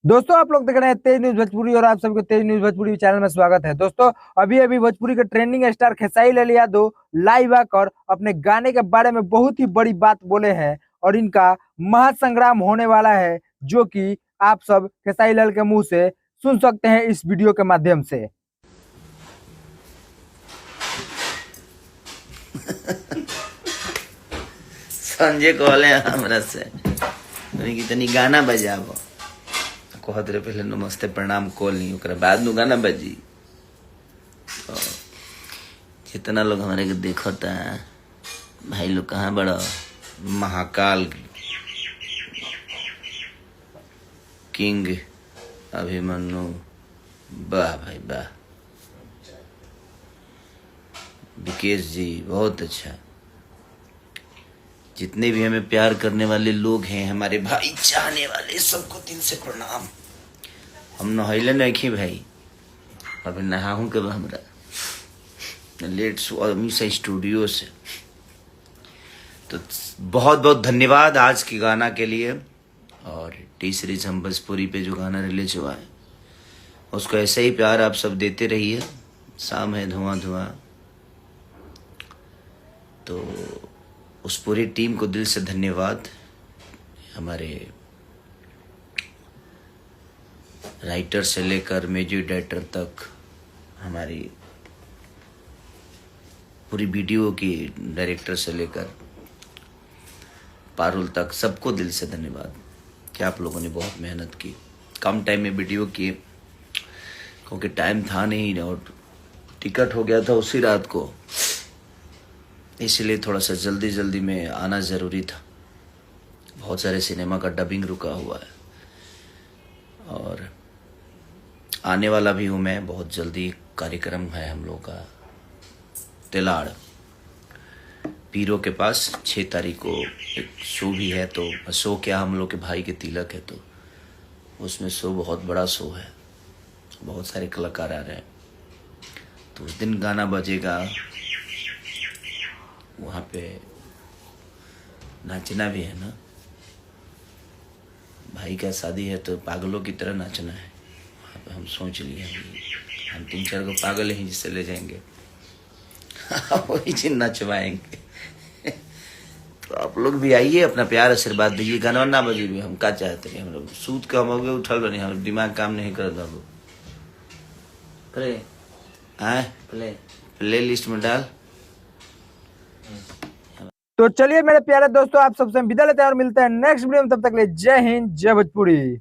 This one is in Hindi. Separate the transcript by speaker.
Speaker 1: दोस्तों आप लोग देख रहे हैं तेज न्यूज भोजपुरी और आप सभी को तेज न्यूज भोजपुरी चैनल में स्वागत है। दोस्तों अभी अभी भोजपुरी के trending star Khesari Lal Yadav live आकर अपने गाने के बारे में बहुत ही बड़ी बात बोले हैं और इनका महासंग्राम होने वाला है, जो कि आप सब खेसारी लाल के मुंह से सुन सकते हैं इस वीडियो के माध्यम से।
Speaker 2: संजय कहले हमरा से कि तनी गाना बजाबो। कहत रहे पहले नमस्ते प्रणाम कोली, ओकरा बाद नु गाना बजी। तो जितना लोग हमारे के देखता है, भाई लोग कहाँ बड़ा महाकाल किंग अभिमन्यु, वाह भाई वाह। विकेश जी बहुत अच्छा। जितने भी हमें प्यार करने वाले लोग हैं, हमारे भाई चाहने वाले, सबको दिल से प्रणाम। हम नहैले नहीं भाई, अभी नहाऊं के हमरा लेट से स्टूडियो से। तो बहुत बहुत धन्यवाद आज के गाना के लिए। और टी सीरीज हम भोजपुरी पे जो गाना रिलीज हुआ है, उसको ऐसे ही प्यार आप सब देते रहिए। शाम है धुआं धुआं, तो उस पूरी टीम को दिल से धन्यवाद। हमारे राइटर से लेकर म्यूजिक डायरेक्टर तक, हमारी पूरी वीडियो की डायरेक्टर से लेकर पारुल तक, सबको दिल से धन्यवाद कि आप लोगों ने बहुत मेहनत की। कम टाइम में वीडियो किए क्योंकि टाइम था नहीं और टिकट हो गया था उसी रात को, इसलिए थोड़ा सा जल्दी में आना ज़रूरी था। बहुत सारे सिनेमा का डबिंग रुका हुआ है और आने वाला भी हूँ मैं बहुत जल्दी। कार्यक्रम है हम लोग का तिलाड़ पीरो के पास 6 तारीख को एक शो भी है। तो शो क्या, हम लोग के भाई के तिलक है, तो उसमें शो बहुत बड़ा शो है, बहुत सारे कलाकार आ रहे हैं। तो उस दिन गाना बजेगा, वहाँ पे नाचना भी है ना। भाई का शादी है तो पागलों की तरह नाचना है। वहाँ पे हम सोच लिए हम 3-4 को पागल ही जिससे ले जाएंगे वही चीज नचवाएंगे। तो आप लोग भी आइए, अपना प्यार आशीर्वाद दीजिए। गाना ना बजे भी हम का चाहते हैं, हम लोग सूत के हम हो उठल बने, हम दिमाग काम नहीं करता। अब प्ले लिस्ट में डाल।
Speaker 1: तो चलिए मेरे प्यारे दोस्तों, आप सबसे विदा लेते हैं और मिलते हैं नेक्स्ट वीडियो में। तब तक के लिए जय हिंद, जय भोजपुरी।